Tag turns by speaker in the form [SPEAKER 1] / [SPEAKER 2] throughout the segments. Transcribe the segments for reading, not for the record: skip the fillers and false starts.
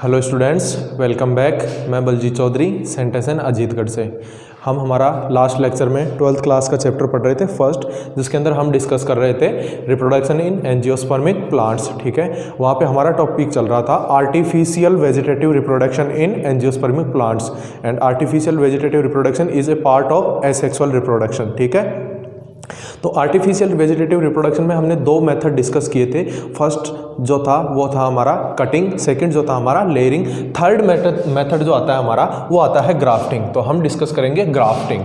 [SPEAKER 1] Hello students, welcome back. मैं Baljeet Chaudhary, Saint एसन अजीतगढ़ से। हम हमारा लास्ट लेक्चर में 12th क्लास का चैप्टर पढ़ रहे थे फर्स्ट, जिसके अंदर हम डिस्कस कर रहे थे रिप्रोडक्शन इन एंजियोस्पर्मिक प्लांट्स। ठीक है, वहाँ पे हमारा टॉपिक चल रहा था artificial vegetative reproduction in angiospermic plants and artificial vegetative reproduction is a part of asexual reproduction. ठीक है, तो आर्टिफिशियल वेजिटेटिव रिप्रोडक्शन में हमने दो मेथड डिस्कस किए थे। फर्स्ट जो था वो था हमारा कटिंग, सेकंड जो था हमारा लेयरिंग, थर्ड मेथड जो आता है हमारा वो आता है ग्राफ्टिंग। तो हम डिस्कस करेंगे ग्राफ्टिंग।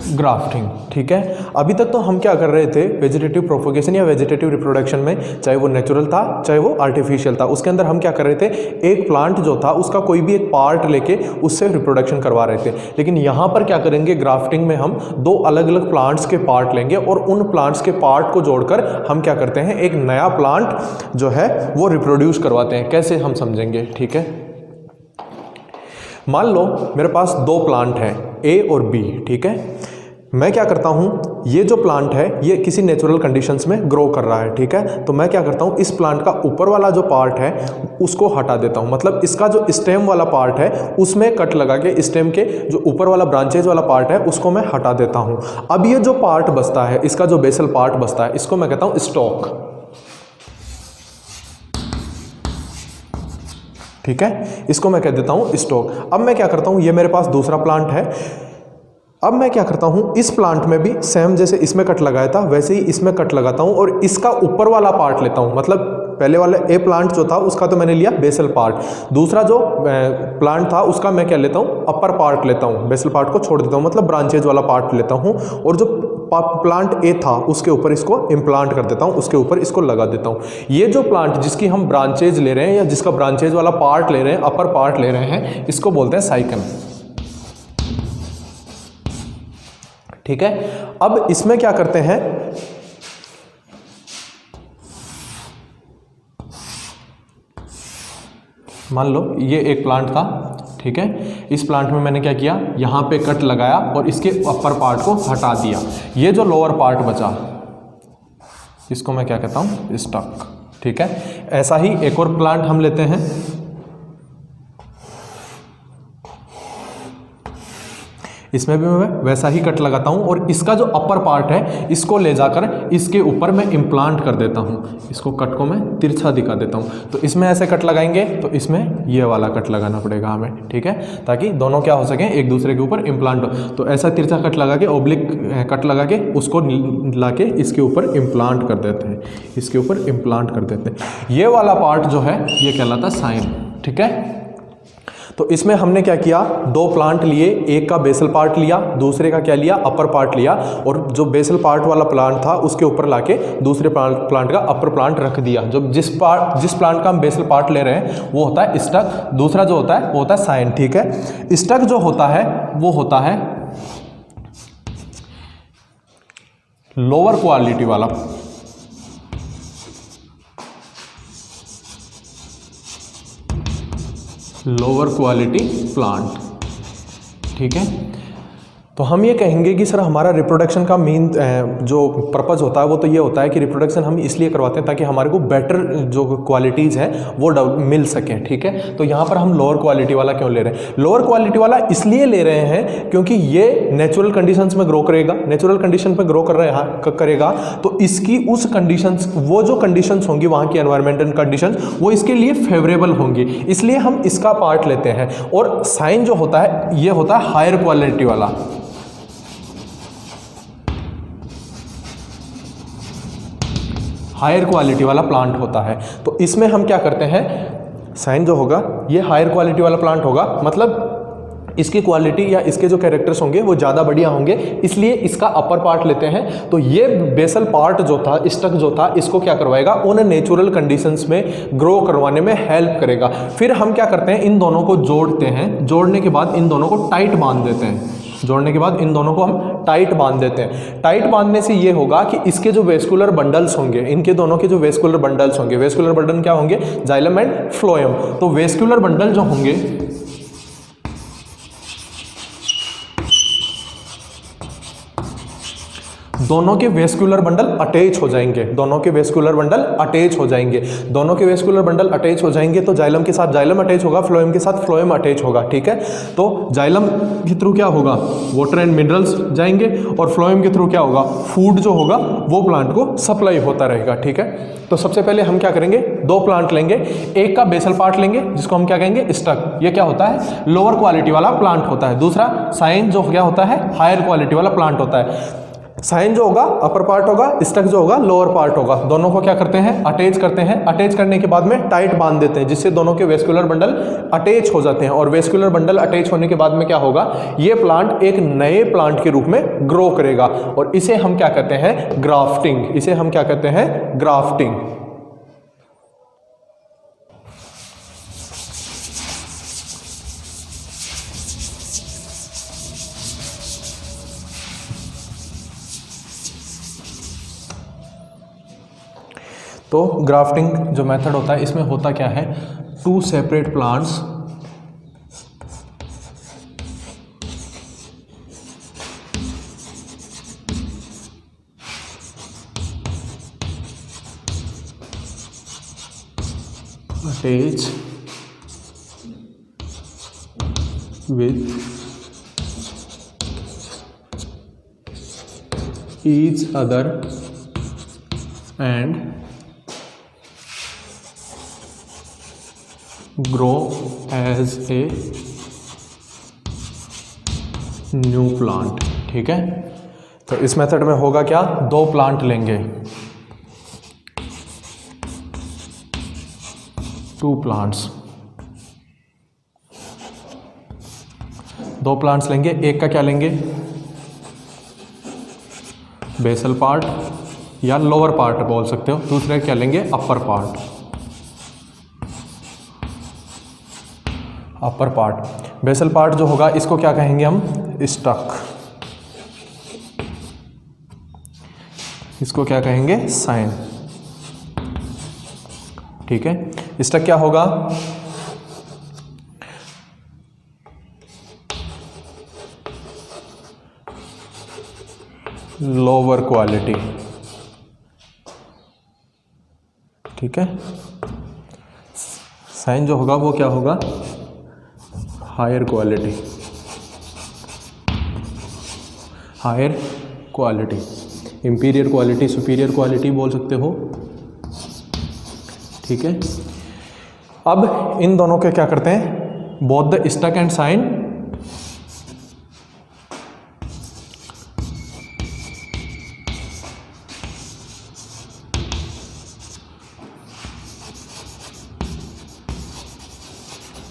[SPEAKER 1] ग्राफ्टिंग, ठीक है। अभी तक तो हम क्या कर रहे थे, वेजिटेटिव प्रोपोगेशन या वेजिटेटिव रिप्रोडक्शन में, चाहे वो नेचुरल था चाहे वो आर्टिफिशियल था, उसके अंदर हम क्या कर रहे थे, एक प्लांट जो था उसका कोई भी एक पार्ट लेके उससे रिप्रोडक्शन करवा रहे थे। लेकिन यहाँ पर क्या करेंगे, ग्राफ्टिंग में हम दो अलग अलग प्लांट्स के पार्ट लेंगे और उन प्लांट्स के पार्ट को जोड़कर हम क्या करते हैं, एक नया प्लांट जो है वो रिप्रोड्यूस करवाते हैं। कैसे हम समझेंगे, ठीक है। मान लो मेरे पास दो प्लांट हैं, ए और बी। ठीक है, मैं क्या करता हूँ, ये जो प्लांट है ये किसी नेचुरल कंडीशंस में ग्रो कर रहा है। ठीक है, तो मैं क्या करता हूँ, इस प्लांट का ऊपर वाला जो पार्ट है उसको हटा देता हूँ। मतलब इसका जो स्टेम वाला पार्ट है उसमें कट लगा के स्टेम के जो ऊपर वाला ब्रांचेज वाला पार्ट है उसको मैं हटा देता हूँ। अब ये जो पार्ट बचता है, इसका जो बेसल पार्ट बचता है, इसको मैं कहता हूँ स्टॉक। ठीक है, इसको मैं कह देता हूँ स्टॉक। अब मैं क्या करता हूँ, ये मेरे पास दूसरा प्लांट है। अब मैं क्या करता हूँ, इस प्लांट में भी सेम जैसे इसमें कट लगाया था वैसे ही इसमें कट लगाता हूँ और इसका ऊपर वाला पार्ट लेता हूँ। मतलब पहले वाला ए प्लांट जो था उसका तो मैंने लिया बेसल पार्ट, दूसरा जो प्लांट था उसका मैं क्या लेता हूँ, अपर पार्ट लेता हूँ, बेसल पार्ट को छोड़ देता हूँ, मतलब ब्रांचेज वाला पार्ट लेता हूँ और जो प्लांट ए था उसके ऊपर इसको इम्प्लांट कर देता हूँ, उसके ऊपर इसको लगा देता हूँ। ये जो प्लांट जिसकी हम ब्रांचेज ले रहे हैं या जिसका ब्रांचेज वाला पार्ट ले रहे हैं, अपर पार्ट ले रहे हैं, इसको बोलते हैं साइकन। ठीक है, अब इसमें क्या करते हैं, मान लो ये एक प्लांट था। ठीक है, इस प्लांट में मैंने क्या किया, यहाँ पे कट लगाया और इसके अपर पार्ट को हटा दिया। ये जो लोअर पार्ट बचा इसको मैं क्या कहता हूँ, स्टॉक। ठीक है, ऐसा ही एक और प्लांट हम लेते हैं। इसमें भी मैं वैसा ही कट लगाता हूं और इसका जो अपर पार्ट है इसको ले जाकर इसके ऊपर मैं इम्प्लांट कर देता हूं। इसको कट को मैं तिरछा दिखा देता हूं। तो इसमें ऐसे कट लगाएंगे तो इसमें ये वाला कट लगाना पड़ेगा हमें। ठीक है, ताकि दोनों क्या हो सकें, एक दूसरे के ऊपर इम्प्लांट हो। तो ऐसा तिरछा कट लगा के, ओब्लिक कट लगा के उसको ला के इसके ऊपर इम्प्लांट कर देते हैं, इसके ऊपर इम्प्लांट कर देते हैं। ये वाला पार्ट जो है ये कहलाता है साइन। ठीक है, तो इसमें हमने क्या किया, दो प्लांट लिए, एक का बेसल पार्ट लिया, दूसरे का क्या लिया, अपर पार्ट लिया और जो बेसल पार्ट वाला प्लांट था उसके ऊपर लाके दूसरे प्लांट का अपर प्लांट रख दिया। जो जिस प्लांट का हम बेसल पार्ट ले रहे हैं वो होता है स्टक, दूसरा जो होता है वो होता है साइन। ठीक है, स्टक जो होता है वो होता है लोअर क्वालिटी वाला, लोअर क्वालिटी प्लांट। ठीक है, तो हम ये कहेंगे कि सर हमारा रिप्रोडक्शन का मेन जो पर्पज़ होता है वो तो ये होता है कि रिप्रोडक्शन हम इसलिए करवाते हैं ताकि हमारे को बेटर जो क्वालिटीज़ हैं वो मिल सकें। ठीक है, तो यहाँ पर हम लोअर क्वालिटी वाला क्यों ले रहे हैं, लोअर क्वालिटी वाला इसलिए ले रहे हैं क्योंकि ये नेचुरल कंडीशंस में ग्रो करेगा, नेचुरल कंडीशन पर ग्रो करेगा तो इसकी उस कंडीशंस, वो जो कंडीशंस होंगी वहाँ की एनवायरमेंटल कंडीशंस वो इसके लिए फेवरेबल होंगी, इसलिए हम इसका पार्ट लेते हैं। और साइन जो होता है ये होता है हायर क्वालिटी वाला। हायर क्वालिटी वाला प्लांट होता है। तो इसमें हम क्या करते हैं, साइन जो होगा ये हायर क्वालिटी वाला प्लांट होगा, मतलब इसकी क्वालिटी या इसके जो कैरेक्टर्स होंगे वो ज़्यादा बढ़िया होंगे, इसलिए इसका अपर पार्ट लेते हैं। तो ये बेसल पार्ट जो था, स्टक जो था, इसको क्या करवाएगा, उन नेचुरल कंडीशंस में ग्रो करवाने में हेल्प करेगा। फिर हम क्या करते हैं, इन दोनों को जोड़ते हैं, जोड़ने के बाद इन दोनों को टाइट बांध देते हैं, जोड़ने के बाद इन दोनों को हम टाइट बांध देते हैं। टाइट बांधने से ये होगा कि इसके जो वेस्कुलर बंडल्स होंगे, इनके दोनों के जो वेस्कुलर बंडल्स होंगे, वेस्कुलर बंडल क्या होंगे, जाइलम एंड फ्लोएम। तो वेस्कुलर बंडल जो होंगे दोनों के वेस्कुलर बंडल अटैच हो जाएंगे, दोनों के वेस्कुलर बंडल अटैच हो जाएंगे, दोनों के वेस्कुलर बंडल अटैच हो जाएंगे तो जाइलम के साथ जाइलम अटैच होगा, फ्लोएम के साथ फ्लोएम अटैच होगा, ठीक है। तो जाइलम के थ्रू क्या होगा, वाटर एंड मिनरल्स जाएंगे और फ्लोएम के थ्रू क्या होगा, फूड जो होगा वो प्लांट को सप्लाई होता रहेगा, ठीक है। तो सबसे पहले हम क्या करेंगे, दो प्लांट लेंगे, एक का बेसल पार्ट लेंगे जिसको हम क्या कहेंगे, स्टक, ये क्या होता है, लोअर क्वालिटी वाला प्लांट होता है। दूसरा साइन जो क्या होता है, हायर क्वालिटी वाला प्लांट होता है। साइन जो होगा अपर पार्ट होगा, स्टक जो होगा लोअर पार्ट होगा। दोनों को क्या करते हैं, अटैच करते हैं। अटैच करने के बाद में टाइट बांध देते हैं जिससे दोनों के वेस्कुलर बंडल अटैच हो जाते हैं। और वेस्कुलर बंडल अटैच होने के बाद में क्या होगा, ये प्लांट एक नए प्लांट के रूप में ग्रो करेगा और इसे हम क्या कहते हैं, ग्राफ्टिंग। इसे हम क्या कहते हैं, ग्राफ्टिंग। तो ग्राफ्टिंग जो मेथड होता है इसमें होता क्या है, two separate plants attach with each other and grow as a new plant, ठीक है। तो इस मेथड में होगा क्या, दो प्लांट लेंगे, टू प्लांट्स, दो प्लांट्स लेंगे, एक का क्या लेंगे, बेसल पार्ट या लोअर पार्ट बोल सकते हो, दूसरे क्या लेंगे, upper part. Upper part, basal part जो होगा इसको क्या कहेंगे हम, स्टक, इसको क्या कहेंगे, साइन, ठीक है। स्टक क्या होगा, लोअर क्वालिटी, ठीक है। साइन जो होगा वो क्या होगा, higher quality, higher quality, inferior quality, superior quality बोल सकते हो, ठीक है। अब इन दोनों के क्या करते हैं, both the stock and scion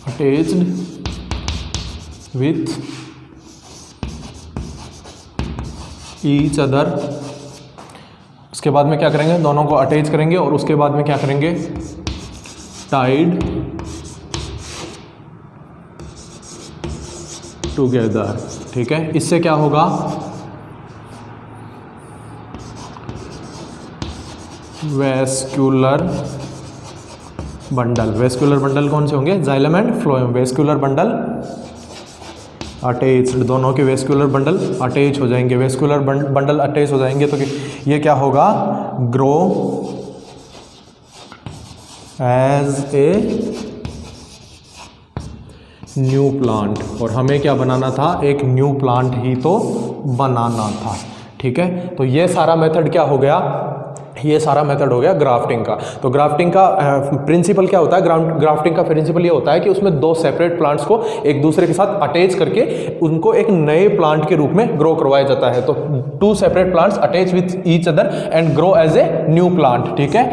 [SPEAKER 1] attached with each other। उसके बाद में क्या करेंगे, दोनों को अटैच करेंगे और उसके बाद में क्या करेंगे, टाइड टुगेदर, ठीक है। इससे क्या होगा, वेस्कुलर बंडल, वेस्कुलर बंडल कौन से होंगे, xylem and phloem, vascular bundle attached, दोनों के वेस्कुलर बंडल अटैच हो जाएंगे। वेस्कुलर बंडल अटैच हो जाएंगे तो ये क्या होगा, grow as a new plant. और हमें क्या बनाना था, एक न्यू प्लांट ही तो बनाना था, ठीक है। तो ये सारा मेथड क्या हो गया, ये सारा मेथड हो गया ग्राफ्टिंग का। तो ग्राफ्टिंग का प्रिंसिपल क्या होता है, ग्राफ्टिंग का प्रिंसिपल ये होता है कि उसमें दो सेपरेट प्लांट्स को एक दूसरे के साथ अटैच करके उनको एक नए प्लांट के रूप में ग्रो करवाया जाता है। तो two separate plants attach with each other and grow as a new plant, ठीक है,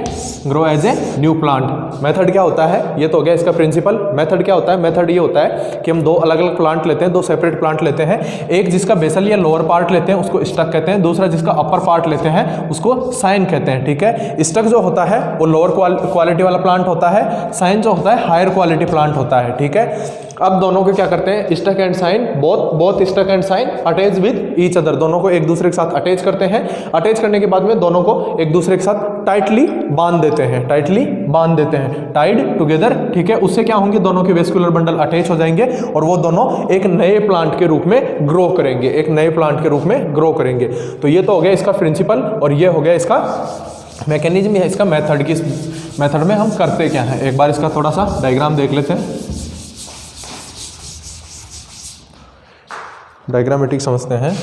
[SPEAKER 1] grow as a new plant. Method क्या होता है, ये तो हो गया इसका प्रिंसिपल। मेथड क्या होता है, मेथड ये होता है कि हम दो अलग अलग प्लांट लेते हैं, दो सेपरेट प्लांट लेते हैं, एक जिसका बेसल या लोअर पार्ट लेते हैं उसको स्टक कहते हैं, दूसरा जिसका अपर पार्ट लेते हैं उसको साइन कहते हैं, ठीक है। स्टक जो होता है वो लोअर क्वालिटी वाला प्लांट होता है, साइन जो होता है हायर क्वालिटी प्लांट होता है, ठीक है। अब दोनों को क्या करते हैं, stock and scion, both stock and scion attach with each other, दोनों को एक दूसरे के साथ अटैच करते हैं। अटैच करने के बाद में दोनों को एक दूसरे के साथ टाइटली बांध देते हैं, टाइड टुगेदर, ठीक है। उससे क्या होंगे, दोनों के वेस्कुलर बंडल अटैच हो जाएंगे और वो दोनों एक नए प्लांट के रूप में ग्रो करेंगे, तो ये तो हो गया इसका प्रिंसिपल और ये हो गया इसका मैकेनिज्म है, इसका मेथड। किस मेथड में हम करते क्या है, एक बार इसका थोड़ा सा डायग्राम देख लेते हैं, डायग्रामेटिक समझते हैं।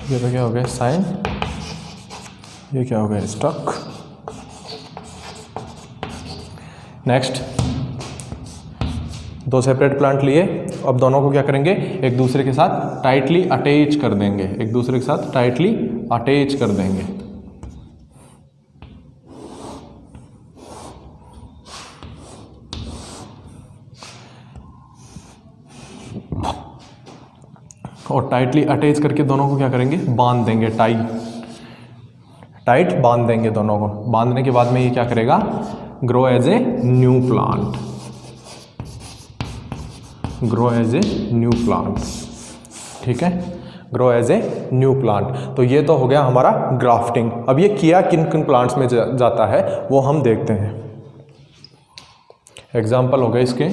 [SPEAKER 1] ये तो क्या हो गया साइन, ये क्या हो गया स्टक। नेक्स्ट दो सेपरेट प्लांट लिए, अब दोनों को क्या करेंगे, एक दूसरे के साथ टाइटली अटैच कर देंगे, और टाइटली अटैच करके दोनों को क्या करेंगे, बांध देंगे, टाइट बांध देंगे दोनों को। बांधने के बाद में ये क्या करेगा, grow as a new plant, ठीक है, grow as a new plant. तो ये तो हो गया हमारा ग्राफ्टिंग। अब ये किया किन किन प्लांट्स में जाता है वो हम देखते हैं। एग्जाम्पल हो गए इसके,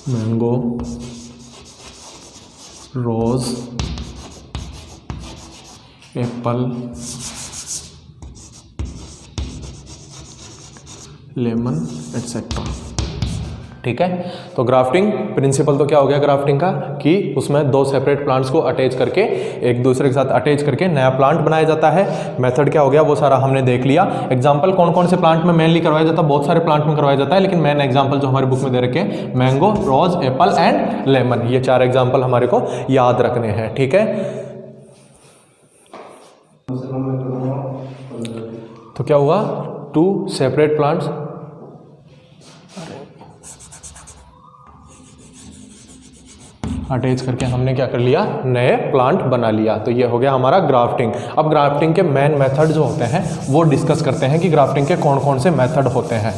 [SPEAKER 1] mango, rose, Apple, lemon etcetera, ठीक है। तो ग्राफ्टिंग प्रिंसिपल तो क्या हो गया ग्राफ्टिंग का, कि उसमें दो सेपरेट प्लांट्स को अटैच करके, एक दूसरे के साथ अटैच करके नया प्लांट बनाया जाता है। मेथड क्या हो गया वो सारा हमने देख लिया। एग्जांपल कौन कौन से प्लांट में मेनली करवाया जाता है, बहुत सारे प्लांट में करवाया जाता है, लेकिन मेन एग्जांपल जो हमारे बुक में दे रखे हैं, mango, rose, apple and lemon, ये 4 एग्जाम्पल हमारे को याद रखने हैं, ठीक है। तो क्या हुआ, 2 सेपरेट प्लांट्स अटैच करके हमने क्या कर लिया, नए प्लांट बना लिया। तो ये हो गया हमारा ग्राफ्टिंग। अब ग्राफ्टिंग के मेन मेथड जो होते हैं वो डिस्कस करते हैं कि ग्राफ्टिंग के कौन कौन से मेथड होते हैं।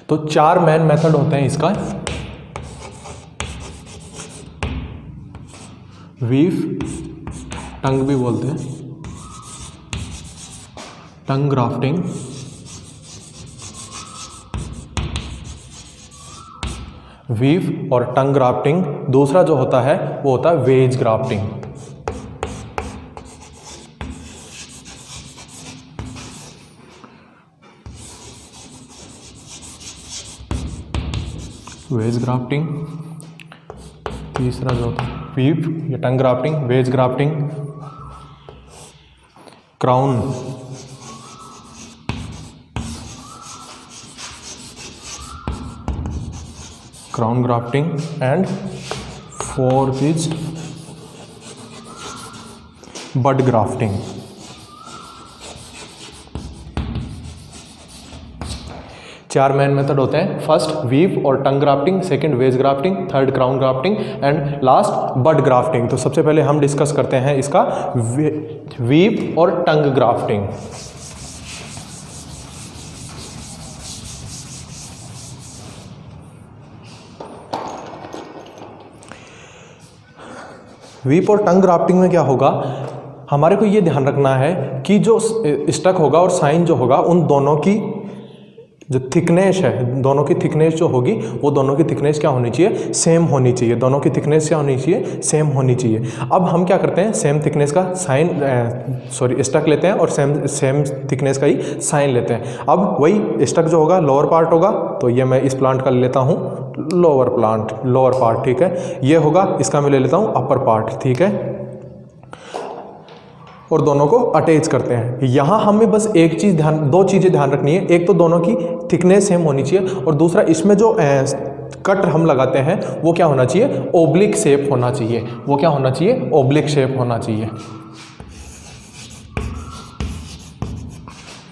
[SPEAKER 1] तो 4 मेन मेथड होते हैं इसका, वीव, टंग भी बोलते हैं, टंग ग्राफ्टिंग, वीव और टंग ग्राफ्टिंग। दूसरा जो होता है वो होता है वेज ग्राफ्टिंग। वेज ग्राफ्टिंग, तीसरा जो होता है वीव या tongue grafting, wedge grafting, crown, grafting and 4th is bud grafting. चार मेन मेथड होते हैं, फर्स्ट वीव और tongue grafting, second wedge grafting, third crown grafting and last bud grafting. तो सबसे पहले हम डिस्कस करते हैं इसका वीव और टंग ग्राफ्टिंग। वीव और टंग ग्राफ्टिंग में क्या होगा, हमारे को ये ध्यान रखना है कि जो स्टक होगा और साइन जो होगा उन दोनों की जो थिकनेस है, दोनों की थिकनेस जो होगी वो दोनों की थिकनेस क्या होनी चाहिए, सेम होनी चाहिए। दोनों की थिकनेस क्या होनी चाहिए, सेम होनी चाहिए। अब हम क्या करते हैं, सेम थिकनेस का साइन स्टक लेते हैं और सेम थिकनेस का ही साइन लेते हैं। अब वही स्टक जो होगा लोअर पार्ट होगा, तो ये मैं इस प्लांट का ले लेता हूँ लोअर पार्ट, ठीक है। ये होगा, इसका मैं ले लेता हूँ अपर पार्ट, ठीक है। और दोनों को अटैच करते हैं। यहाँ हमें बस दो चीज़ें ध्यान रखनी है। एक तो दोनों की थिकनेस सेम होनी चाहिए, और दूसरा इसमें जो कट हम लगाते हैं वो क्या होना चाहिए, ओब्लिक शेप होना चाहिए। वो क्या होना चाहिए, ओब्लिक शेप होना चाहिए।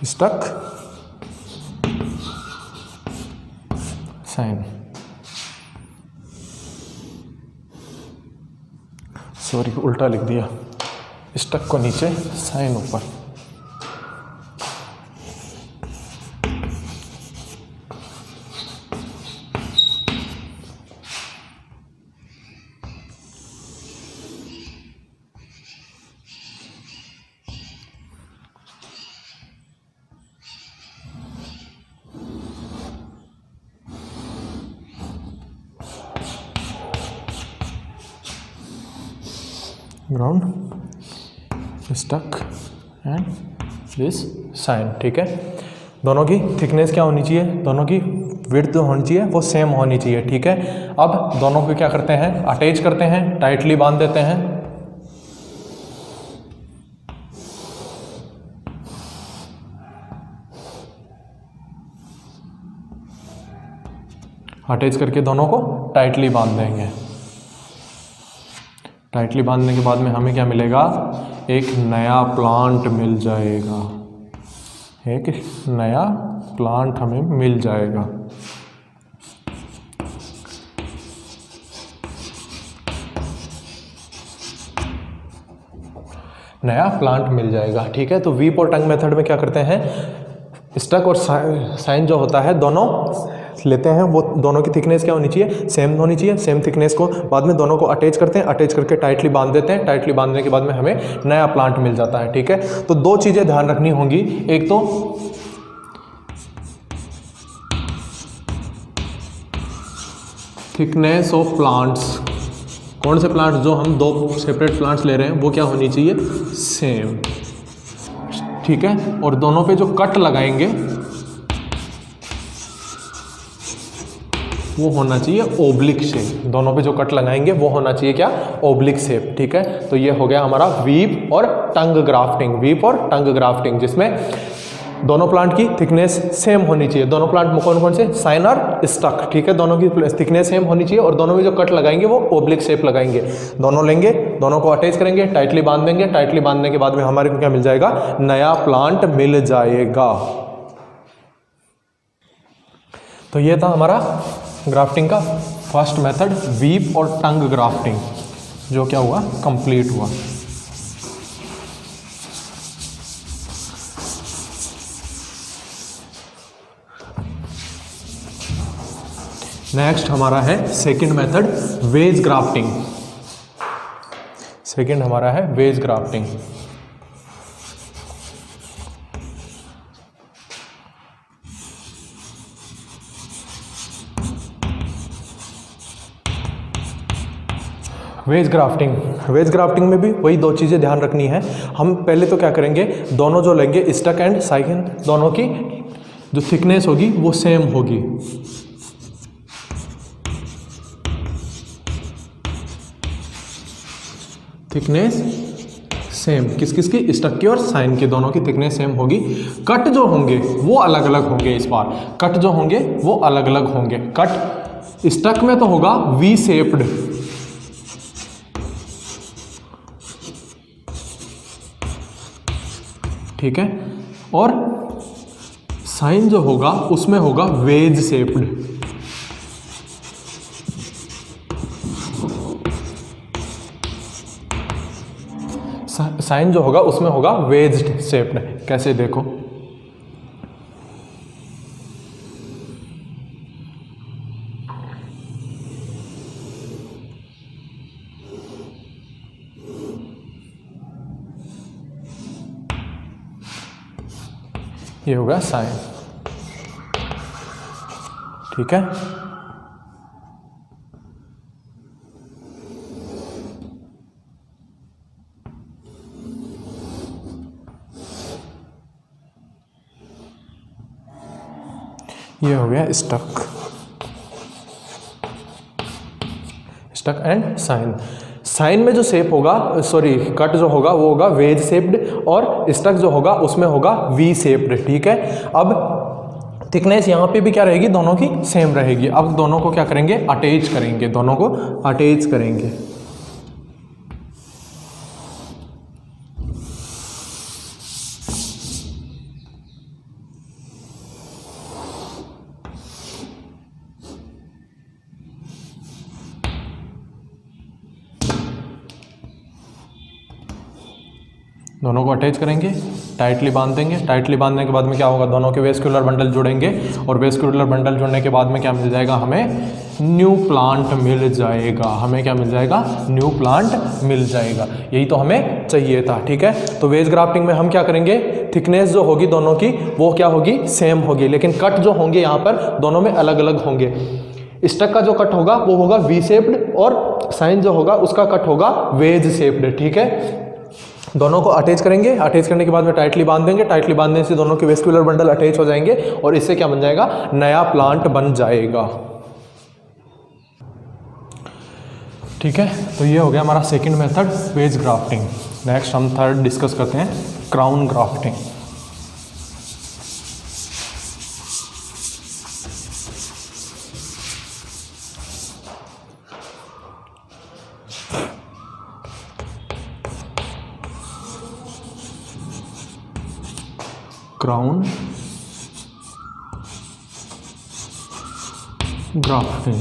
[SPEAKER 1] स्टक साइन, सॉरी उल्टा लिख दिया, स्टक को नीचे, साइन ऊपर। Ground, stock and this scion, ठीक है। दोनों की थिकनेस क्या होनी चाहिए, दोनों की विड्थ होनी चाहिए वो सेम होनी चाहिए, ठीक है। अब दोनों को क्या करते हैं, अटैच करते हैं, टाइटली बांध देते हैं। अटैच करके दोनों को टाइटली बांध देंगे। टाइटली बांधने के बाद में हमें क्या मिलेगा, एक नया प्लांट मिल जाएगा। एक नया प्लांट हमें मिल जाएगा। नया प्लांट मिल जाएगा, ठीक है। तो वीप और टंग मेथड में क्या करते हैं, स्टक और साइन जो होता है दोनों लेते हैं, वो दोनों की थिकनेस क्या होनी चाहिए, सेम होनी चाहिए। सेम थिकनेस को बाद में दोनों को अटैच करते हैं, अटैच करके टाइटली बांध देते हैं। टाइटली बांधने के बाद में हमें नया प्लांट मिल जाता है, ठीक है। तो दो चीज़ें ध्यान रखनी होंगी, एक तो थिकनेस ऑफ प्लांट्स, कौन से प्लांट्स, जो हम दो सेपरेट प्लांट्स ले रहे हैं वो क्या होनी चाहिए, सेम, ठीक है। और दोनों पे जो कट लगाएंगे वो होना चाहिए ओब्लिक शेप। दोनों पे जो कट लगाएंगे वो होना चाहिए क्या, ओब्लिक शेप, ठीक है। तो ये हो गया हमारा वीप और टंग ग्राफ्टिंग। वीप और टंग ग्राफ्टिंग जिसमें दोनों प्लांट की थिकनेस सेम होनी चाहिए। दोनों प्लांट में कौन कौन से, साइन और स्टक, ठीक है। दोनों की थिकनेस सेम होनी चाहिए और दोनों में जो कट लगाएंगे वो ओब्लिक शेप लगाएंगे। दोनों लेंगे, दोनों को अटैच करेंगे, टाइटली बांध देंगे। टाइटली बांधने के बाद में हमारे को क्या मिल जाएगा, नया प्लांट मिल जाएगा। तो ये था हमारा ग्राफ्टिंग का फर्स्ट मेथड, वीप और टंग ग्राफ्टिंग, जो क्या हुआ, कंप्लीट हुआ। नेक्स्ट हमारा है second method, veg grafting. Second हमारा है वेज ग्राफ्टिंग। वेज ग्राफ्टिंग में भी वही दो चीज़ें ध्यान रखनी है। हम पहले तो क्या करेंगे, दोनों जो लेंगे स्टक एंड साइन, दोनों की जो थिकनेस होगी वो सेम होगी। थिकनेस सेम, किस किस की, स्टक की और साइन की, दोनों की थिकनेस सेम होगी। कट जो होंगे वो अलग अलग होंगे। इस बार कट जो होंगे वो अलग अलग होंगे। कट स्टक में तो होगा वी शेप्ड, ठीक है, और साइन जो होगा उसमें होगा वेज शेप्ड। साइन जो होगा उसमें होगा वेज शेप्ड। कैसे, देखो, ये होगा साइन। ठीक है। ये हो गया स्टक एंड साइन। साइन में जो शेप होगा, सॉरी कट जो होगा वो होगा वेज शेप्ड, और स्टक जो होगा उसमें होगा वी शेप्ड, ठीक है। अब थिकनेस यहाँ पे भी क्या रहेगी, दोनों की सेम रहेगी। अब दोनों को क्या करेंगे, अटैच करेंगे, दोनों को अटैच करेंगे। दोनों को अटैच करेंगे, टाइटली बांध देंगे। टाइटली बांधने के बाद में क्या होगा, दोनों के वेस्कुलर बंडल जुड़ेंगे, और वेस्कुलर बंडल जुड़ने के बाद में क्या मिल जाएगा, हमें न्यू प्लांट मिल जाएगा। हमें क्या मिल जाएगा, न्यू प्लांट मिल जाएगा। यही तो हमें चाहिए था, ठीक है। तो वेज ग्राफ्टिंग में हम क्या करेंगे, थिकनेस जो होगी दोनों की वो क्या होगी, सेम होगी, लेकिन कट जो होंगे यहाँ पर दोनों में अलग अलग होंगे। स्टक का जो कट होगा वो होगा वी शेप्ड, और साइन जो होगा उसका कट होगा वेज शेप्ड, ठीक है। दोनों को अटैच करेंगे। अटैच करने के बाद में टाइटली बांध देंगे। टाइटली बांधने से दोनों के वेस्कुलर बंडल अटैच हो जाएंगे, और इससे क्या बन जाएगा, नया प्लांट बन जाएगा, ठीक है। तो ये हो गया हमारा second method, veg grafting. Next हम थर्ड डिस्कस करते हैं, क्राउन ग्राफ्टिंग। Crown grafting.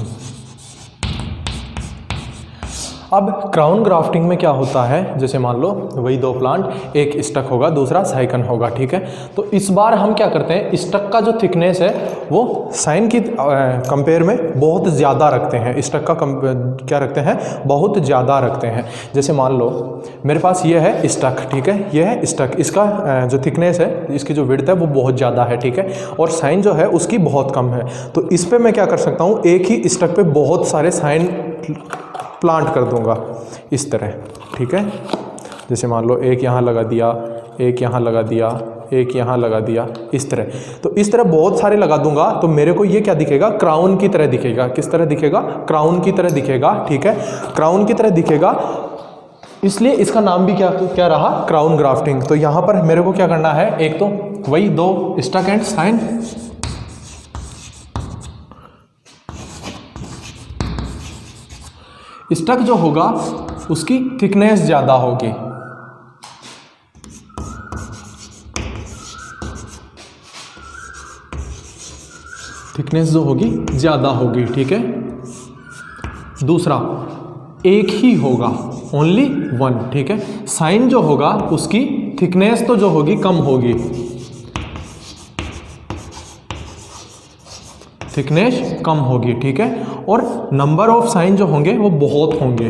[SPEAKER 1] अब क्राउन ग्राफ्टिंग में क्या होता है, जैसे मान लो वही दो प्लांट, एक स्टक होगा दूसरा साइकन होगा, ठीक है। तो इस बार हम क्या करते हैं, स्टक का जो थिकनेस है वो साइन की कंपेयर में बहुत ज़्यादा रखते हैं। स्टक का क्या रखते हैं, बहुत ज़्यादा रखते हैं। जैसे मान लो मेरे पास ये है स्टक, ठीक है, ये है स्टक, इसका जो थिकनेस है, इसकी जो विड्थ है वो बहुत ज़्यादा है, ठीक है, और साइन जो है उसकी बहुत कम है। तो इस पर मैं क्या कर सकता हूँ, एक ही स्टक पे बहुत सारे साइन प्लांट कर दूंगा इस तरह, ठीक है। जैसे मान लो एक यहाँ लगा दिया, एक यहाँ लगा दिया, एक यहाँ लगा दिया, इस तरह। तो इस तरह बहुत सारे लगा दूंगा, तो मेरे को ये क्या दिखेगा, क्राउन की तरह दिखेगा। किस तरह दिखेगा, क्राउन की तरह दिखेगा, ठीक है, क्राउन की तरह दिखेगा। इसलिए इसका नाम भी क्या रहा, क्राउन ग्राफ्टिंग। तो यहाँ पर मेरे को क्या करना है, एक तो वही दो स्टक एंड साइन, स्टक जो होगा उसकी थिकनेस ज़्यादा होगी, थिकनेस जो होगी ज़्यादा होगी, ठीक है। दूसरा एक ही होगा, ओनली वन, ठीक है। साइन जो होगा उसकी थिकनेस तो जो होगी कम होगी, थिकनेस कम होगी, ठीक है, और नंबर ऑफ साइन जो होंगे वो बहुत होंगे,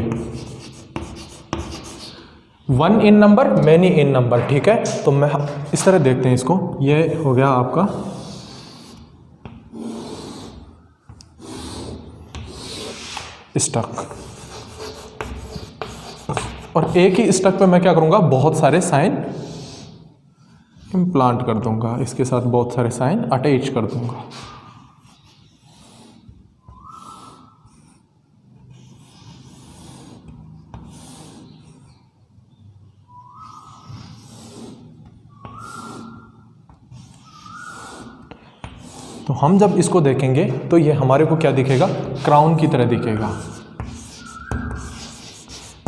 [SPEAKER 1] one in number many in number, ठीक है। तो मैं इस तरह देखते हैं इसको, ये हो गया आपका स्टक, और एक ही स्टक पे मैं क्या करूंगा, बहुत सारे साइन इम्प्लांट कर दूंगा, इसके साथ बहुत सारे साइन अटैच कर दूंगा। तो हम जब इसको देखेंगे तो ये हमारे को क्या दिखेगा, क्राउन की तरह दिखेगा,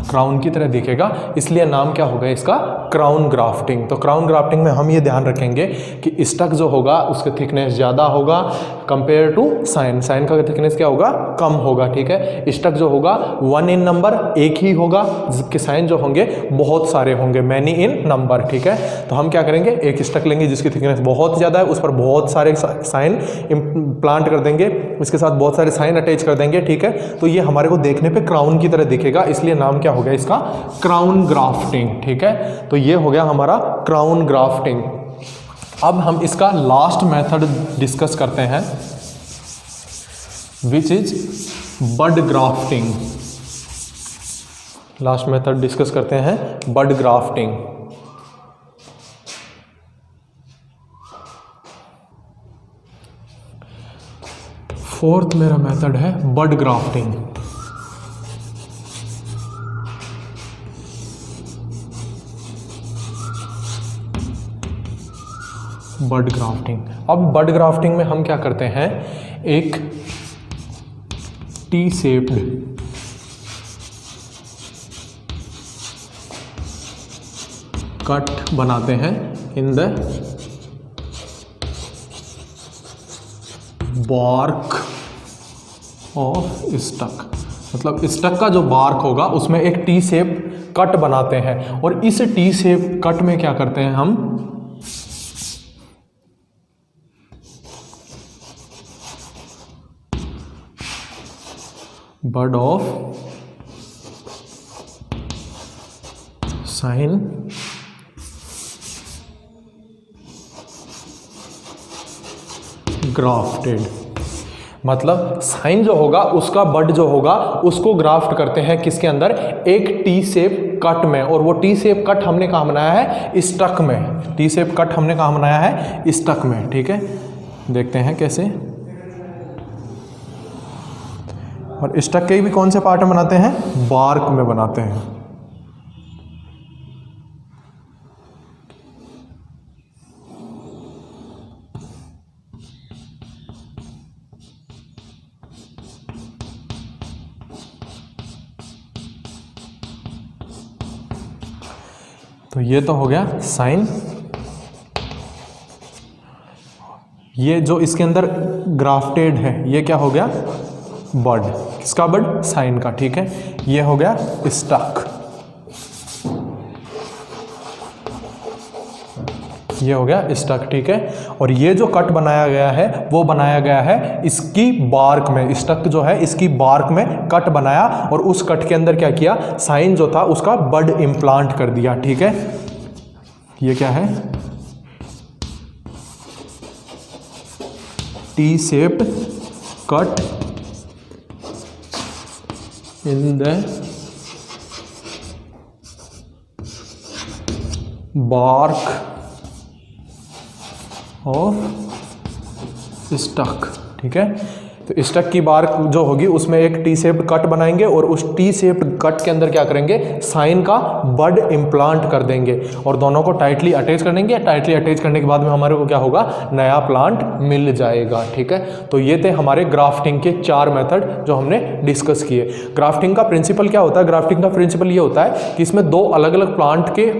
[SPEAKER 1] क्राउन की तरह दिखेगा। इसलिए नाम क्या होगा इसका, क्राउन ग्राफ्टिंग। तो क्राउन ग्राफ्टिंग में हम ये ध्यान रखेंगे कि स्टक जो होगा उसका थिकनेस ज़्यादा होगा कंपेयर टू साइन, साइन का थिकनेस क्या होगा, कम होगा, ठीक है। स्टक जो होगा वन इन नंबर, एक ही होगा, जिसके साइन जो होंगे बहुत सारे होंगे, मैनी इन नंबर, ठीक है। तो हम क्या करेंगे, एक स्टक लेंगे जिसकी थिकनेस बहुत ज़्यादा है, उस पर बहुत सारे साइन प्लांट कर देंगे, उसके साथ बहुत सारे साइन अटैच कर देंगे, ठीक है। तो ये हमारे को देखने पे क्राउन की तरह दिखेगा, इसलिए नाम क्या हो गया इसका, क्राउन ग्राफ्टिंग, ठीक है। तो ये हो गया हमारा क्राउन ग्राफ्टिंग। अब हम इसका लास्ट मेथड डिस्कस करते हैं, which is bud grafting. Last method discuss करते हैं बड ग्राफ्टिंग। फोर्थ मेरा मेथड है बड ग्राफ्टिंग। बड ग्राफ्टिंग। अब बड ग्राफ्टिंग में हम क्या करते हैं, एक टी शेप्ड कट बनाते हैं in the bark of stock. मतलब स्टक का जो बार्क होगा उसमें एक टी शेप कट बनाते हैं, और इस टी शेप कट में क्या करते हैं हम, बड ऑफ साइन ग्राफ्टेड। मतलब साइन जो होगा उसका बड जो होगा उसको ग्राफ्ट करते हैं किसके अंदर, एक टी शेप कट में। और वो टी शेप कट हमने कहाँ बनाया है, स्टक में। टी शेप कट हमने कहाँ बनाया है, स्टक में। ठीक है, देखते हैं कैसे। और स्टक के भी कौन से पार्ट में बनाते हैं, बार्क में बनाते हैं। तो ये तो हो गया साइन। ये जो इसके अंदर ग्राफ्टेड है ये क्या हो गया, बड। किसका बड, साइन का। ठीक है, ये हो गया स्टक, ये हो गया स्टक। ठीक है, और ये जो कट बनाया गया है वो बनाया गया है इसकी बार्क में। स्टक जो है इसकी बार्क में कट बनाया, और उस कट के अंदर क्या किया, साइन जो था उसका बड इम्प्लांट कर दिया। ठीक है, ये क्या है, T shape cut in the bark of stock. ठीक है, तो स्टक की बार्क जो होगी उसमें एक टी शेप्ड कट बनाएंगे, और उस टी शेप्ड कट के अंदर क्या करेंगे, साइन का बड इम्प्लांट कर देंगे, और दोनों को टाइटली अटैच कर देंगे। टाइटली अटैच करने के बाद में हमारे को क्या होगा, नया प्लांट मिल जाएगा। ठीक है, तो ये थे हमारे ग्राफ्टिंग के 4 मेथड जो हमने डिस्कस किए। ग्राफ्टिंग का प्रिंसिपल क्या होता है, ग्राफ्टिंग का प्रिंसिपल ये होता है कि इसमें 2 अलग अलग प्लांट के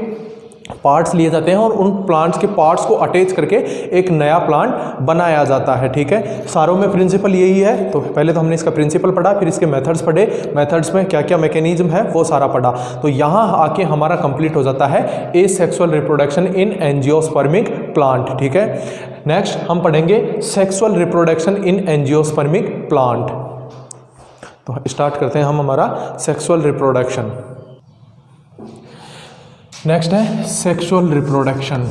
[SPEAKER 1] पार्ट्स लिए जाते हैं, और उन प्लांट्स के पार्ट्स को अटैच करके एक नया प्लांट बनाया जाता है। ठीक है, सारों में प्रिंसिपल यही है। तो पहले तो हमने इसका प्रिंसिपल पढ़ा, फिर इसके मेथड्स पढ़े, मेथड्स में क्या क्या मैकेनिज्म है वो सारा पढ़ा। तो यहाँ आके हमारा कंप्लीट हो जाता है asexual reproduction in angiospermic plant. ठीक है, नेक्स्ट हम पढ़ेंगे sexual reproduction in angiospermic plant. तो स्टार्ट करते हैं हम हमारा सेक्सुअल रिप्रोडक्शन। नेक्स्ट है sexual reproduction.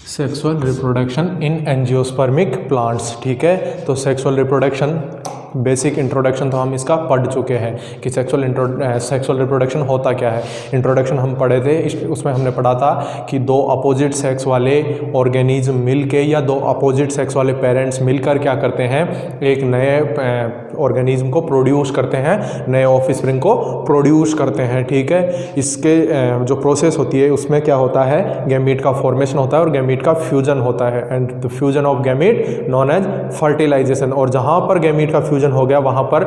[SPEAKER 1] Sexual reproduction in angiospermic plants. ठीक है, तो सेक्सुअल रिप्रोडक्शन बेसिक इंट्रोडक्शन तो हम इसका पढ़ चुके हैं कि सेक्सुअल रिप्रोडक्शन होता क्या है। इंट्रोडक्शन हम पढ़े थे, उसमें हमने पढ़ा था कि 2 अपोजिट सेक्स वाले ऑर्गेनिज्म मिलके या 2 अपोजिट सेक्स वाले पेरेंट्स मिलकर क्या करते हैं, एक नए ऑर्गेनिज्म को प्रोड्यूस करते हैं, नए ऑफस्प्रिंग को प्रोड्यूस करते हैं। ठीक है, इसके जो प्रोसेस होती है उसमें क्या होता है, गैमीट का फॉर्मेशन होता है और गैमीट का फ्यूजन होता है, and the fusion of gamete known as fertilization. और जहाँ पर गैमीट का फ्यूजन हो गया वहाँ पर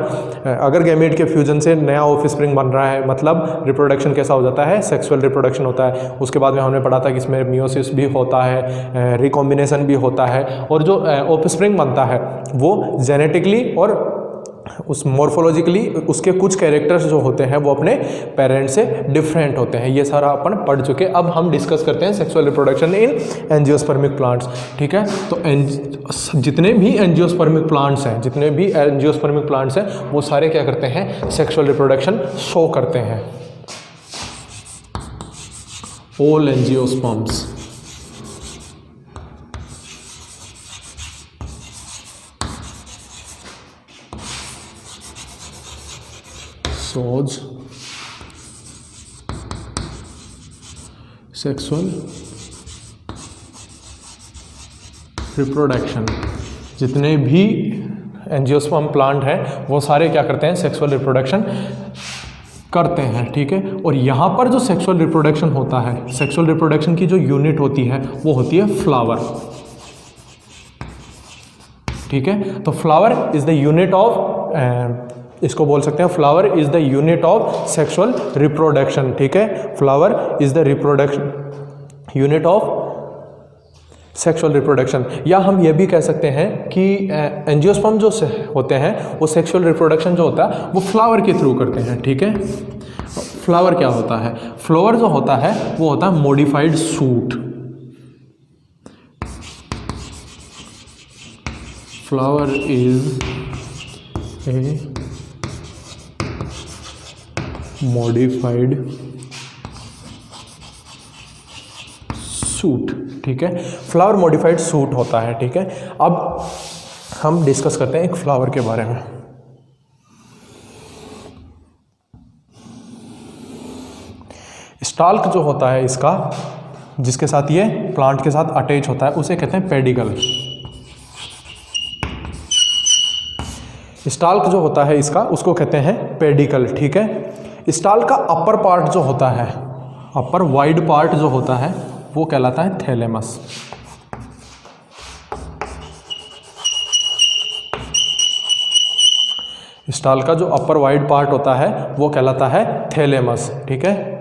[SPEAKER 1] अगर गैमीट के फ्यूजन से नया ऑफस्प्रिंग बन रहा है, मतलब रिप्रोडक्शन कैसा हो जाता है, सेक्सुअल रिप्रोडक्शन होता है। उसके बाद में हमने पढ़ा था कि इसमें मियोसिस भी होता है, रिकॉम्बिनेशन भी होता है, और जो ऑफस्प्रिंग बनता है वो जेनेटिकली और उस मॉर्फोलॉजिकली उसके कुछ कैरेक्टर्स जो होते हैं वो अपने पेरेंट्स से डिफरेंट होते हैं। ये सारा अपन पढ़ चुके। अब हम डिस्कस करते हैं sexual reproduction in angiospermic plants. ठीक है, तो जितने भी एंजियोस्पर्मिक प्लांट्स हैं वो सारे क्या करते हैं, सेक्सुअल रिप्रोडक्शन शो करते हैं। All angiosperms shows sexual reproduction। जितने भी एंजियोस्पर्म प्लांट हैं वो सारे क्या करते हैं, सेक्सुअल रिप्रोडक्शन करते हैं। ठीक है, और यहाँ पर जो सेक्सुअल रिप्रोडक्शन होता है, सेक्सुअल रिप्रोडक्शन की जो यूनिट होती है वो होती है फ्लावर। ठीक है, तो flower is the unit of, इसको बोल सकते हैं flower is the unit of sexual reproduction. ठीक है, flower is the reproduction unit of sexual reproduction. या हम ये भी कह सकते हैं कि एंजियोस्पर्म जो होते हैं वो सेक्सुअल रिप्रोडक्शन जो होता है वो फ्लावर के थ्रू करते हैं। ठीक है, फ्लावर क्या होता है, फ्लावर जो होता है वो होता है modified suit. Flower is a modified suit. ठीक है, फ्लावर मॉडिफाइड सूट होता है। ठीक है, अब हम डिस्कस करते हैं एक फ्लावर के बारे में। स्टाल्क जो होता है इसका, जिसके साथ ये प्लांट के साथ अटैच होता है, उसे कहते हैं पेडिकल। स्टाल्क जो होता है इसका, उसको कहते हैं पेडिकल। ठीक है, स्टाल्क का अपर पार्ट जो होता है, अपर वाइड पार्ट जो होता है वो कहलाता है थैलेमस। स्टाल्क का जो अपर वाइड पार्ट होता है वो कहलाता है थैलेमस। ठीक है,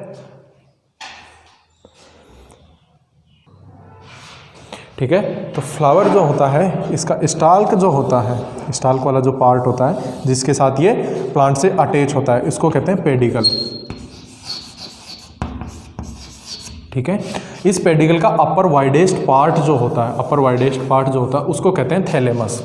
[SPEAKER 1] ठीक है, तो फ्लावर जो होता है इसका स्टाल्क जो होता है, स्टाल्क वाला जो पार्ट होता है जिसके साथ ये प्लांट से अटैच होता है, इसको कहते हैं पेडिकल। ठीक है, इस पेडिकल का अपर वाइडेस्ट पार्ट जो होता है, अपर वाइडेस्ट पार्ट जो होता है उसको कहते हैं थैलेमस।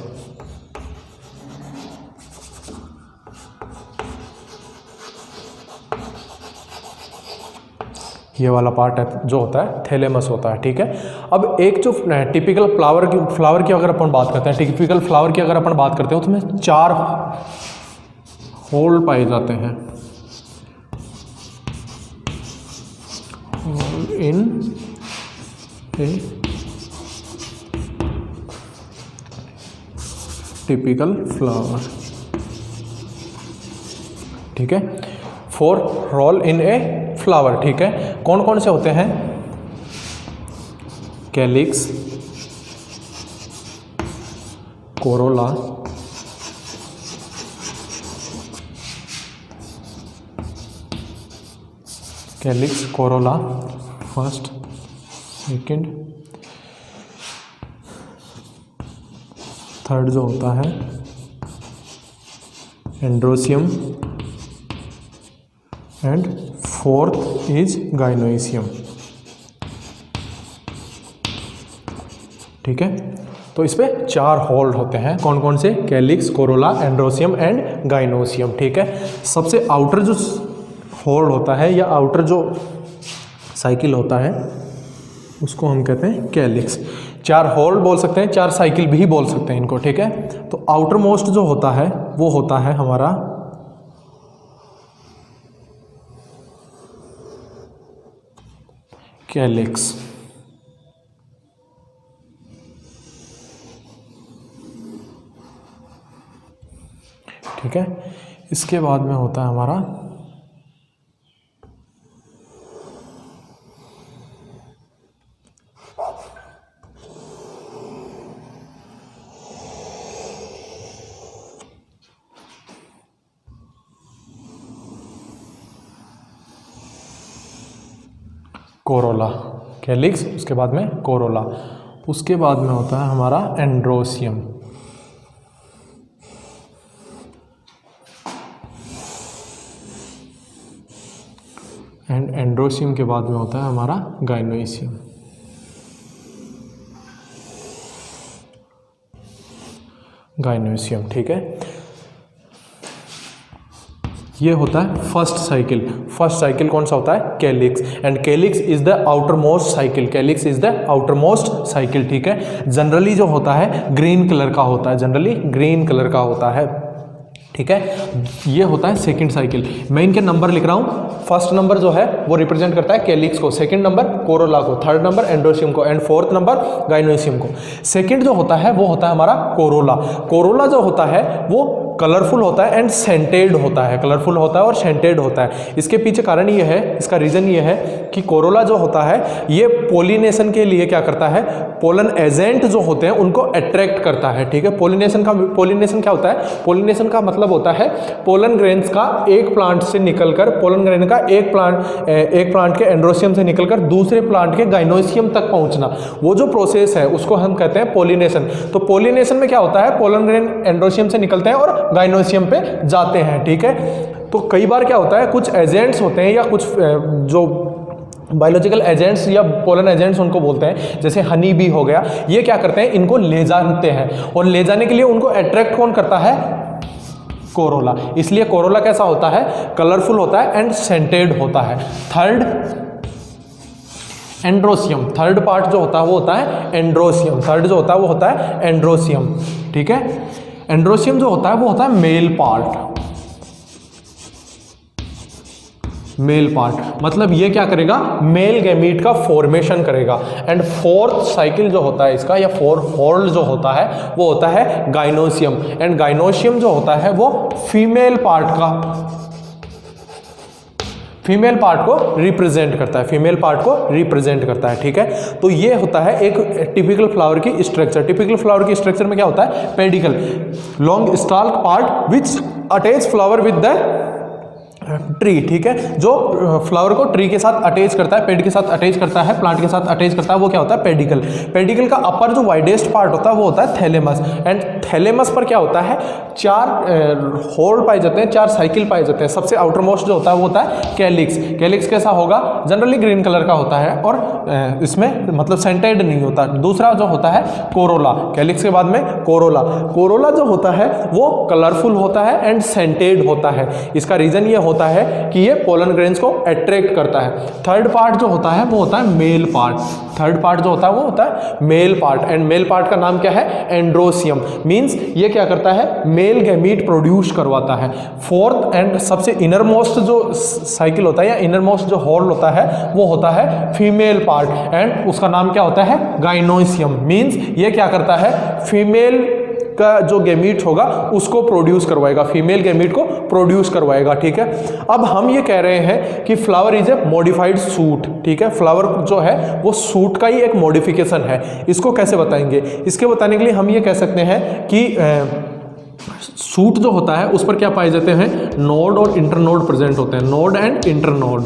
[SPEAKER 1] ये वाला पार्ट है जो होता है थैलेमस होता है। ठीक है, अब एक जो टिपिकल फ्लावर की अगर अपन बात करते हैं, टिपिकल फ्लावर की अगर अपन बात करते हैं, उसमें 4 होल पाए जाते हैं। Whorl in a typical flower. ठीक है, 4 रोल इन ए फ्लावर। ठीक है, कौन कौन से होते हैं, calyx, Corolla, calyx, Corolla first, second, third जो होता है एंड्रोसियम एंड फोर्थ इज गाइनोइसियम। ठीक है, तो इस पे 4 होल होते हैं, कौन कौन से, calyx, Corolla, androecium and gynoecium. ठीक है, सबसे आउटर जो होल होता है या आउटर जो साइकिल होता है उसको हम कहते हैं कैलिक्स। 4 होल बोल सकते हैं, 4 साइकिल भी बोल सकते हैं इनको। ठीक है, तो आउटर मोस्ट जो होता है वो होता है हमारा कैलिक्स। ठीक है, इसके बाद में होता है हमारा कोरोला। कैलिक्स, उसके बाद में कोरोला, उसके बाद में होता है हमारा एंड्रोसियम। एंड एंड्रोसियम के बाद में होता है हमारा गाइनोइसियम। गाइनोइसियम, ठीक है। ये होता है फर्स्ट साइकिल। फर्स्ट साइकिल कौन सा होता है? Calyx. And calyx is the outer most cycle. Calyx is the outer most cycle, ठीक है। जनरली जो होता है ग्रीन कलर का होता है, जनरली ग्रीन कलर का होता है, ठीक है। ये होता है सेकंड साइकिल। मैं इनके नंबर लिख रहा हूँ। फर्स्ट नंबर जो है वो रिप्रेजेंट करता है कैलिक्स को, सेकंड नंबर कोरोला को, थर्ड नंबर एंड्रोसियम को, एंड फोर्थ नंबर गाइनोइसियम को। सेकंड जो होता है वो होता है हमारा कोरोला। कोरोला जो होता है वो कलरफुल होता है एंड सेंटेड होता है, कलरफुल होता है और सेंटेड होता है। इसके पीछे कारण ये है, इसका रीजन ये है कि कोरोला जो होता है ये पोलिनेशन के लिए क्या करता है, पोलन एजेंट जो होते हैं उनको अट्रैक्ट करता है, ठीक है। पोलिनेशन क्या होता है? पोलिनेशन का मतलब होता है पोलन ग्रेन्स का एक प्लांट से निकलकर, पोलन ग्रेन का एक प्लांट के एंड्रोसियम से निकलकर दूसरे प्लांट के गाइनोइसियम तक पहुंचना, वो जो प्रोसेस है उसको हम कहते हैं पोलिनेशन। तो पोलिनेशन में क्या होता है, पोलन ग्रेन एंड्रोसियम से निकलते हैं और गाइनोइसियम पे जाते हैं, ठीक है। तो कई बार क्या होता है, कुछ एजेंट्स होते हैं या कुछ जो बायोलॉजिकल एजेंट्स या पोलन एजेंट्स उनको बोलते हैं, जैसे हनी बी हो गया, ये क्या करते हैं, इनको ले जाते हैं और ले जाने के लिए उनको अट्रैक्ट कौन करता है? कोरोला। इसलिए कोरोला कैसा होता है? कलरफुल होता है एंड सेंटेड होता है। थर्ड एंड्रोसियम, थर्ड पार्ट जो होता है वो होता है एंड्रोसियम। थर्ड जो होता है वो होता है एंड्रोसियम, ठीक है। एंड्रोसियम जो होता है वो होता है मेल पार्ट। मेल पार्ट मतलब ये क्या करेगा, मेल गैमीट का फॉर्मेशन करेगा। एंड फोर्थ साइकिल जो होता है इसका, या फोर्थ हॉल जो होता है वो होता है गाइनोसियम। एंड गाइनोसियम जो होता है वो फीमेल पार्ट का, फीमेल पार्ट को रिप्रेजेंट करता है, फीमेल पार्ट को रिप्रेजेंट करता है, ठीक है। तो ये होता है एक टिपिकल फ्लावर की स्ट्रक्चर। टिपिकल फ्लावर की स्ट्रक्चर में क्या होता है? Pedicle, long stalk part which attach flower with the tree, ठीक है। जो फ्लावर को ट्री के साथ अटैच करता है, पेड़ के साथ अटैच करता है, प्लांट के साथ अटैच करता है, वो क्या होता है? पेडिकल। पेडिकल का अपर जो वाइडेस्ट पार्ट होता है वो होता है थैलेमस। एंड थैलेमस पर क्या होता है? 4 होल पाए जाते हैं, 4 साइकिल पाए जाते हैं। सबसे आउटर मोस्ट जो होता है वो होता है कैलिक्स। कैलिक्स कैसा होगा? जनरली ग्रीन कलर का होता है और इसमें मतलब सेंटेड नहीं होता। दूसरा जो होता है कोरोला, कैलिक्स के बाद में कोरोला। कोरोला जो होता है वो कलरफुल होता है एंड सेंटेड होता है। इसका रीजन ये होता है कि ये पोलन ग्रेन्स को अट्रैक्ट करता है। थर्ड पार्ट जो होता है वो होता है मेल पार्ट। थर्ड पार्ट जो होता है वो होता है male part. And male part का नाम क्या है? एंड्रोसियम। मींस ये क्या करता है? मेल गैमीट प्रोड्यूस करवाता है। फोर्थ एंड सबसे इनर मोस्ट जो साइकिल होता है या इनर मोस्ट जो हॉल होता है वो होता है फीमेल पार्ट। एंड उसका नाम क्या होता है? गाइनोसियम। मींस ये क्या करता है? फीमेल का जो गैमीट होगा उसको प्रोड्यूस करवाएगा, फीमेल गैमीट को प्रोड्यूस करवाएगा, ठीक है। अब हम ये कह रहे हैं कि flower is a modified suit, ठीक है। फ्लावर जो है वो सूट का ही एक मॉडिफिकेशन है। इसको कैसे बताएंगे? इसके बताने के लिए हम ये कह सकते हैं कि सूट जो होता है उस पर क्या पाए जाते हैं? नोड और इंटरनोड प्रेजेंट होते हैं। Node and internode,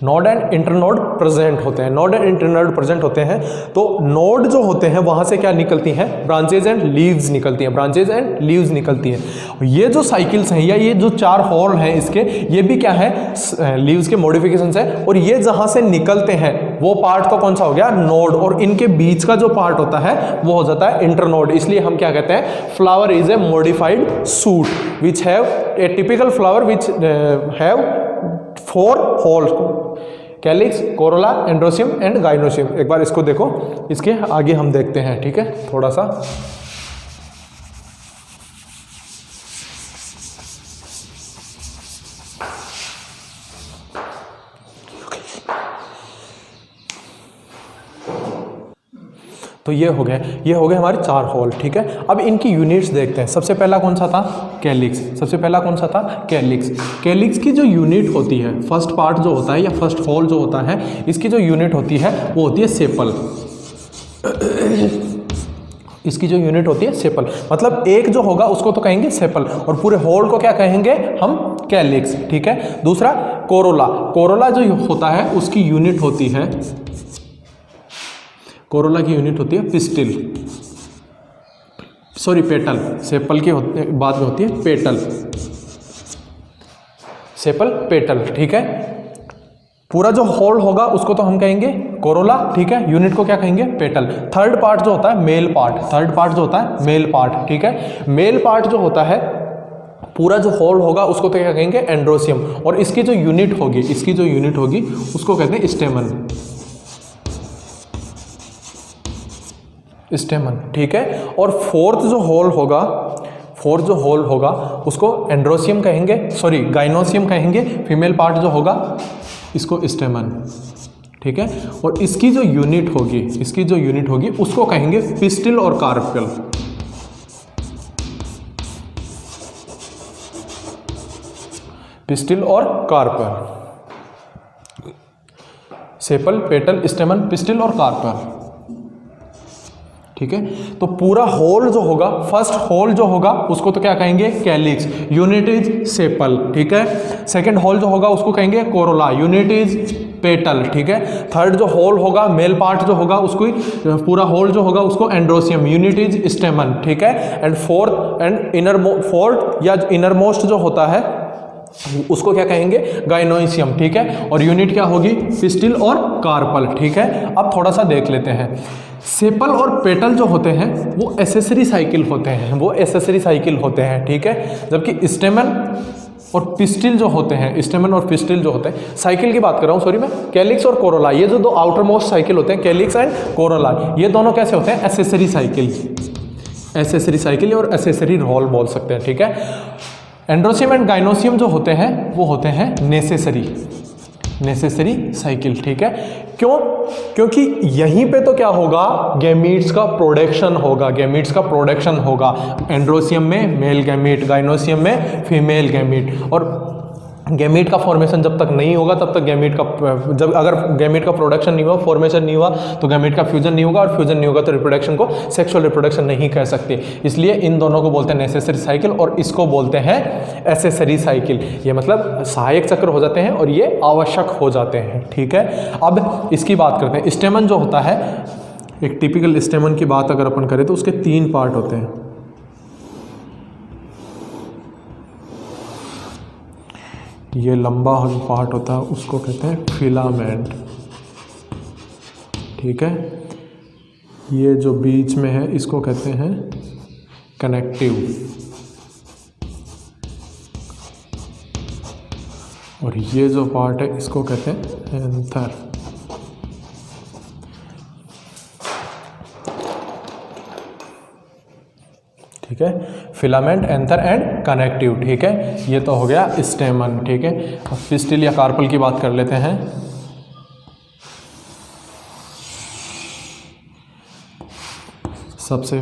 [SPEAKER 1] node and internode present होते हैं। नोड एंड इंटरनोड प्रेजेंट होते हैं। तो नोड जो होते हैं वहां से क्या निकलती हैं? ब्रांचेज एंड लीव्स निकलती हैं, ब्रांचेज एंड लीव्स निकलती हैं। ये जो साइकिल्स हैं या ये जो 4 हॉल हैं इसके, ये भी क्या है? लीव्स के मॉडिफिकेशंस है। और ये जहां से निकलते हैं वो पार्ट तो कौन सा हो गया? नोड। और इनके बीच का जो पार्ट होता है वो हो जाता है इंटरनोड। इसलिए हम क्या कहते हैं? Flower is a modified suit which have a typical flower which have 4 holes, calyx, Corolla, androecium and gynoecium. एक बार इसको देखो, इसके आगे हम देखते हैं, ठीक है, थोड़ा सा। तो ये हो गए हमारे 4 हॉल, ठीक है। अब इनकी यूनिट्स देखते हैं। सबसे पहला कौन सा था? कैलिक्स। सबसे पहला कौन सा था? कैलिक्स। कैलिक्स की जो यूनिट होती है, फर्स्ट पार्ट जो होता है या फर्स्ट हॉल जो होता है, इसकी जो यूनिट होती है वो होती है सेपल। इसकी जो यूनिट होती है सेपल, मतलब एक जो होगा उसको तो कहेंगे सेपल और पूरे होल को क्या कहेंगे हम? कैलिक्स, ठीक है। दूसरा कोरोला। कोरोला जो होता है उसकी यूनिट होती है, कोरोला की यूनिट होती है पिस्टिल, सॉरी पेटल। सेपल के बाद में होती है पेटल। सेपल पेटल, ठीक है। पूरा जो होल होगा उसको तो हम कहेंगे कोरोला, ठीक है। यूनिट को क्या कहेंगे, पेटल। थर्ड पार्ट जो होता है मेल पार्ट, थर्ड पार्ट जो होता है मेल पार्ट, ठीक है। मेल पार्ट जो होता है पूरा जो होल होगा उसको तो क्या कहेंगे, एंड्रोसियम। और इसकी जो यूनिट होगी, इसकी जो यूनिट होगी उसको कहते हैं स्टेमन, स्टेमन, ठीक है। और फोर्थ जो होल होगा उसको एंड्रोसियम कहेंगे, सॉरी गाइनोसियम कहेंगे। फीमेल पार्ट जो होगा इसको स्टेमन, ठीक है। और इसकी जो यूनिट होगी उसको कहेंगे पिस्टिल और कार्पेल, पिस्टिल और कार्पेल। सेपल, पेटल, स्टेमन, पिस्टिल और कार्पेल, ठीक है। तो पूरा होल जो होगा, फर्स्ट होल जो होगा उसको तो क्या कहेंगे, कैलिक्स, यूनिट इज सेपल, ठीक है। सेकंड होल जो होगा उसको कहेंगे कोरोला, यूनिट इज पेटल, ठीक है। थर्ड जो होल होगा, मेल पार्ट जो होगा उसको, पूरा होल जो होगा उसको एंड्रोसियम, यूनिट इज स्टेमन, ठीक है। एंड फोर्थ या इनर मोस्ट जो होता है उसको क्या कहेंगे, गाइनोसियम, ठीक है। और यूनिट क्या होगी, पिस्टिल और कार्पल, ठीक है। अब थोड़ा सा देख लेते हैं। सेपल और पेटल जो होते हैं वो एसेसरी साइकिल होते हैं, ठीक है। जबकि स्टेमन और पिस्टिल जो होते हैं, साइकिल की बात कर रहा हूँ, सॉरी मैं, कैलिक्स और कोरोला, ये जो दो आउटर मोस्ट साइकिल होते हैं, कैलिक्स एंड कोरोला, ये दोनों कैसे होते हैं, एसेसरी साइकिल और एसेसरी रोल बोल सकते हैं, ठीक है। एंड्रोसियम एंड गाइनोसियम जो होते हैं वो होते हैं नेसेसरी साइकिल, ठीक है। क्यों, क्योंकि यहीं पे तो क्या होगा, गैमीट्स का प्रोडक्शन होगा। एंड्रोसियम में मेल गैमीट, गाइनोसियम में फीमेल गैमीट। और गैमीट का फॉर्मेशन जब तक नहीं होगा तब तक अगर गैमीट का प्रोडक्शन नहीं हुआ, फॉर्मेशन नहीं हुआ, तो गैमीट का फ्यूजन नहीं होगा, और फ्यूजन नहीं होगा तो रिप्रोडक्शन को सेक्सुअल रिप्रोडक्शन नहीं कह सकते। इसलिए इन दोनों को बोलते हैं नेसेसरी साइकिल और इसको बोलते हैं एसेसरी साइकिल। ये मतलब सहायक चक्र हो जाते हैं और ये आवश्यक हो जाते हैं, ठीक है। अब इसकी बात करते हैं। स्टेमन जो होता है, एक टिपिकल स्टेमन की बात अगर अपन करें तो उसके 3 पार्ट होते हैं। ये लंबा पार्ट होता है उसको कहते हैं फिलामेंट, ठीक है। ये जो बीच में है इसको कहते हैं कनेक्टिव, और ये जो पार्ट है इसको कहते हैं एंथर, ठीक है। फिलामेंट, एंथर एंड कनेक्टिव, ठीक है। ये तो हो गया स्टेमन, ठीक है। अब पिस्टिल या कार्पल की बात कर लेते हैं। सबसे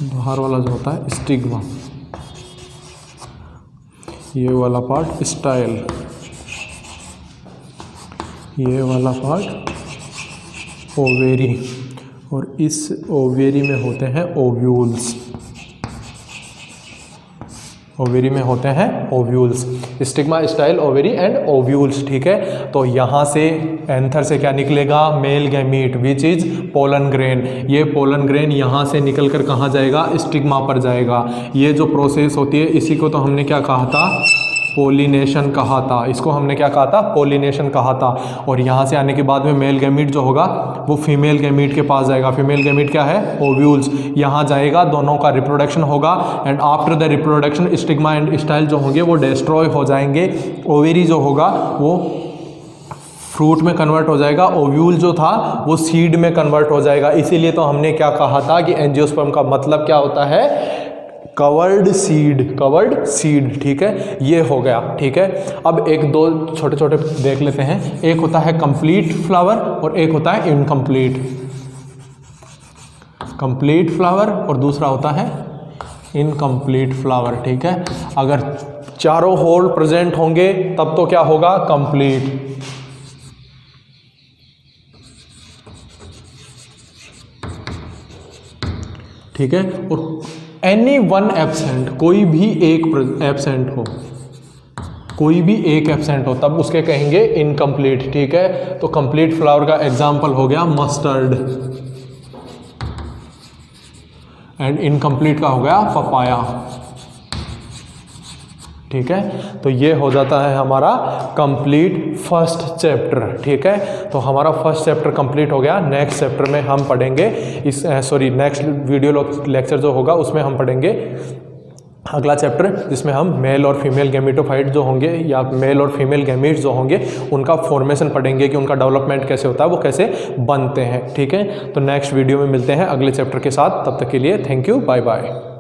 [SPEAKER 1] बाहर वाला जो होता है स्टिग्मा, ये वाला पार्ट स्टाइल, ये वाला पार्ट ओवेरी, और इस ओवेरी में होते हैं ovules, stigma, style, ovary and ovules, ठीक है। तो यहाँ से एंथर से क्या निकलेगा, male gamete which is pollen grain. ये पोलन ग्रेन यहाँ से निकल कर कहाँ जाएगा, स्टिग्मा पर जाएगा। ये जो प्रोसेस होती है इसी को तो हमने क्या कहा था, पोलिनेशन कहा था। इसको हमने क्या कहा था, पोलिनेशन कहा था। और यहाँ से आने के बाद में मेल गैमीट जो होगा वो फीमेल गैमीट के पास जाएगा। फीमेल गैमीट क्या है, ओव्यूल्स, यहाँ जाएगा, दोनों का रिप्रोडक्शन होगा। And after the reproduction stigma and style जो होंगे वो डिस्ट्रॉय हो जाएंगे। ओवेरी जो होगा वो फ्रूट में कन्वर्ट हो जाएगा, ओव्यूल जो था वो सीड में कन्वर्ट हो जाएगा। इसीलिए तो हमने क्या कहा था कि एंजियोस्पर्म का मतलब क्या होता है, कवर्ड सीड, ठीक है। ये हो गया, ठीक है। अब एक दो छोटे छोटे देख लेते हैं। एक होता है कंप्लीट फ्लावर और एक होता है इनकम्प्लीट, कंप्लीट फ्लावर और दूसरा होता है इनकम्प्लीट फ्लावर, ठीक है। अगर चारों होल प्रेजेंट होंगे तब तो क्या होगा, कंप्लीट, ठीक है। और एनी वन एब्सेंट, कोई भी एक एब्सेंट हो तब उसके कहेंगे इनकम्प्लीट, ठीक है। तो कंप्लीट फ्लावर का एग्जाम्पल हो गया मस्टर्ड, एंड इनकम्प्लीट का हो गया पपाया, ठीक है, तो ये हो जाता है हमारा कंप्लीट फर्स्ट चैप्टर। ठीक है, तो हमारा फर्स्ट चैप्टर कंप्लीट हो गया। नेक्स्ट चैप्टर में हम पढ़ेंगे नेक्स्ट वीडियो लेक्चर जो होगा उसमें हम पढ़ेंगे अगला चैप्टर, जिसमें हम मेल और फीमेल गैमेटोफाइट जो होंगे या मेल और फीमेल गैमीट्स जो होंगे उनका फॉर्मेशन पढ़ेंगे कि उनका डेवलपमेंट कैसे होता है, वो कैसे बनते हैं। ठीक है, तो नेक्स्ट वीडियो में मिलते हैं अगले चैप्टर के साथ। तब तक के लिए थैंक यू, बाय बाय।